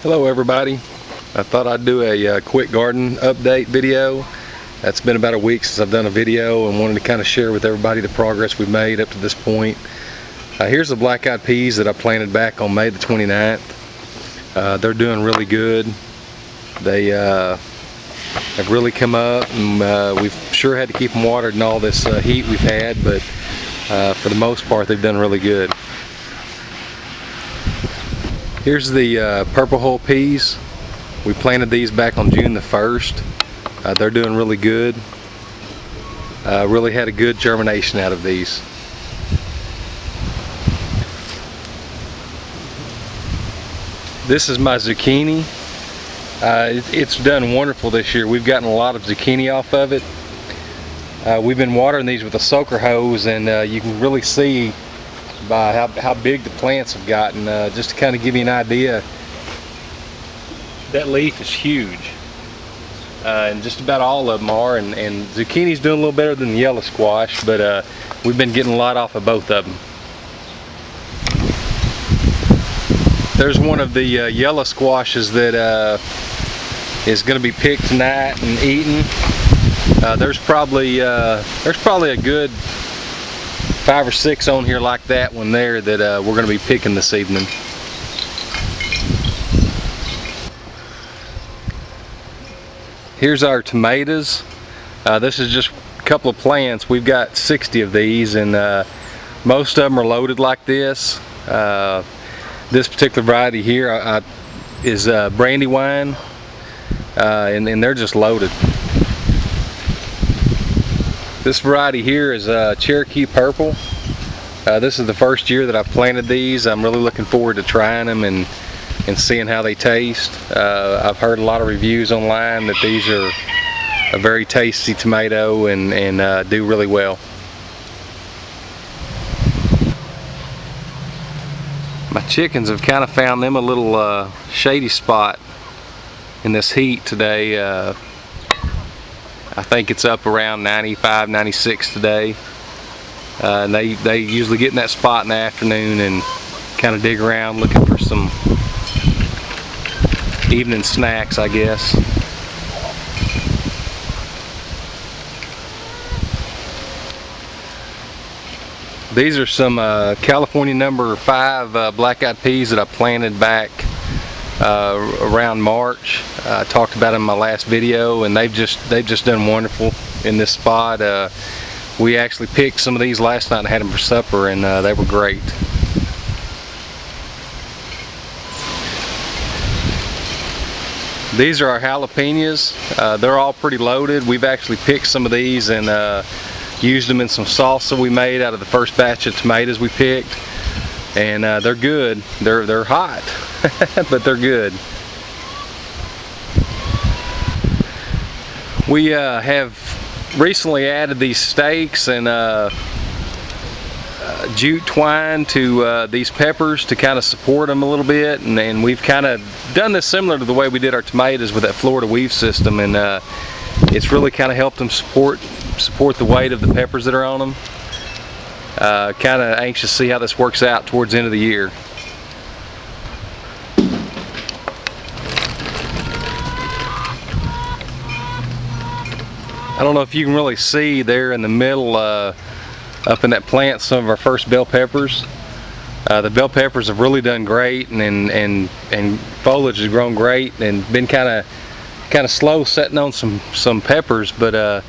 Hello everybody. I thought I'd do a quick garden update video. It's been about a week since I've done a video and wanted to kind of share with everybody the progress we've made up to this point. Here's the black-eyed peas that I planted back on May the 29th. They're doing really good. They have really come up, and we've sure had to keep them watered in all this heat we've had, but for the most part they've done really good. Here's the purple hull peas. We planted these back on June the 1st. They're doing really good. Really had a good germination out of these. This is my zucchini. It's done wonderful this year. We've gotten a lot of zucchini off of it. We've been watering these with a soaker hose, and you can really see by how big the plants have gotten. Just to kind of give you an idea, that leaf is huge, and just about all of them are, and zucchini's doing a little better than the yellow squash, but we've been getting a lot off of both of them. There's one of the yellow squashes that is going to be picked tonight and eaten. There's probably a good 5 or 6 on here like that one there that we're going to be picking this evening. Here's our tomatoes. This is just a couple of plants. We've got 60 of these, and most of them are loaded like this. This particular variety here is Brandywine, and they're just loaded. This variety here is Cherokee Purple. This is the first year that I've planted these. I'm really looking forward to trying them and seeing how they taste. I've heard a lot of reviews online that these are a very tasty tomato and do really well. My chickens have kind of found them a little shady spot in this heat today. I think it's up around 95, 96 today. And they usually get in that spot in the afternoon and kind of dig around looking for some evening snacks, I guess. These are some California number 5 black-eyed peas that I planted back around March. I talked about them in my last video, and they've just done wonderful in this spot. We actually picked some of these last night and had them for supper, and they were great. These are our jalapenos. They're all pretty loaded. We've actually picked some of these and used them in some salsa we made out of the first batch of tomatoes we picked, and they're good. They're hot, but they're good. We have recently added these stakes and jute twine to these peppers to kind of support them a little bit, and we've kind of done this similar to the way we did our tomatoes with that Florida weave system, and it's really kind of helped them support the weight of the peppers that are on them. Kind of anxious to see how this works out towards the end of the year. I don't know if you can really see there in the middle up in that plant some of our first bell peppers. The bell peppers have really done great, and foliage has grown great, and been kind of slow setting on some peppers, but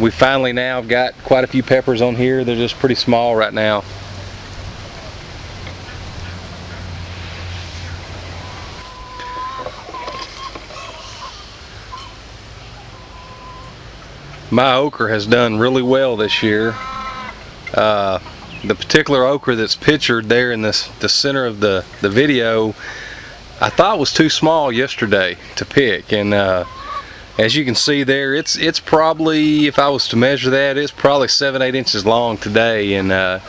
we finally now have got quite a few peppers on here. They're just pretty small right now. My okra has done really well this year. The particular okra that's pictured there in the center of the video, I thought was too small yesterday to pick, and as you can see there, it's probably, if I was to measure that, it's probably 7-8 inches long today, and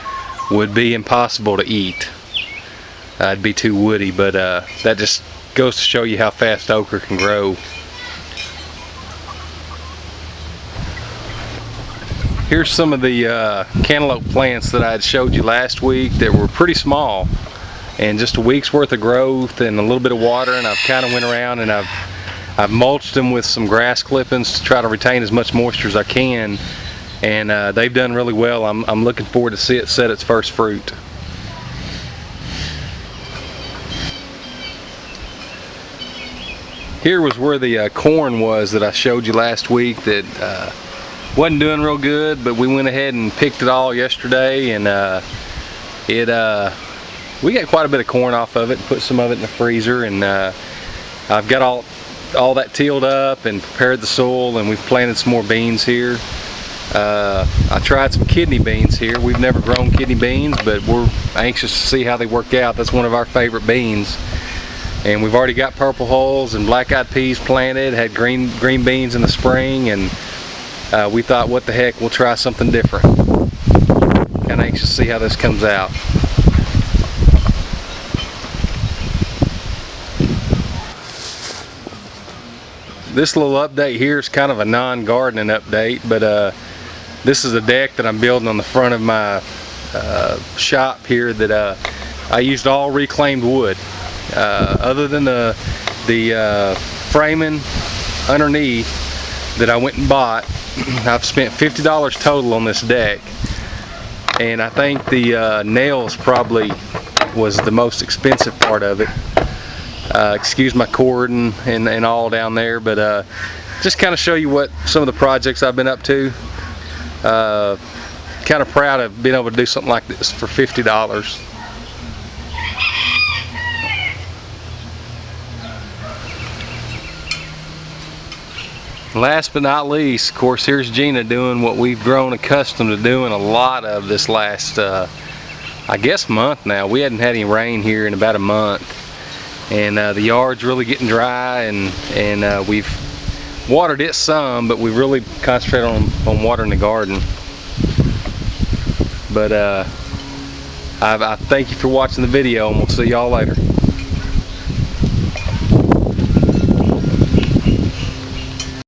would be impossible to eat. It'd be too woody, but that just goes to show you how fast okra can grow. Here's some of the cantaloupe plants that I had showed you last week that were pretty small. and just a week's worth of growth and a little bit of water, and I've kind of went around and I've mulched them with some grass clippings to try to retain as much moisture as I can, and they've done really well. I'm looking forward to see it set its first fruit. Here was where the corn was that I showed you last week that wasn't doing real good, but we went ahead and picked it all yesterday, and we got quite a bit of corn off of it, put some of it in the freezer, and I've got all that tilled up and prepared the soil, and we've planted some more beans here. I tried some kidney beans here. We've never grown kidney beans, but we're anxious to see how they work out. That's one of our favorite beans. And we've already got purple hulls and black-eyed peas planted, had green beans in the spring, and we thought, what the heck, we'll try something different. Kind of anxious to see how this comes out. This little update here is kind of a non-gardening update, but this is a deck that I'm building on the front of my shop here that I used all reclaimed wood. Other than the framing underneath that I went and bought, I've spent $50 total on this deck, and I think the nails probably was the most expensive part of it. Excuse my cording and all down there, but just kind of show you what some of the projects I've been up to. Kind of proud of being able to do something like this for $50. Last but not least, of course, here's Gina doing what we've grown accustomed to doing a lot of this last, I guess, month now. We hadn't had any rain here in about a month, and the yard's really getting dry, and we've watered it some, but we've really concentrated on watering the garden. But I thank you for watching the video, and we'll see y'all later.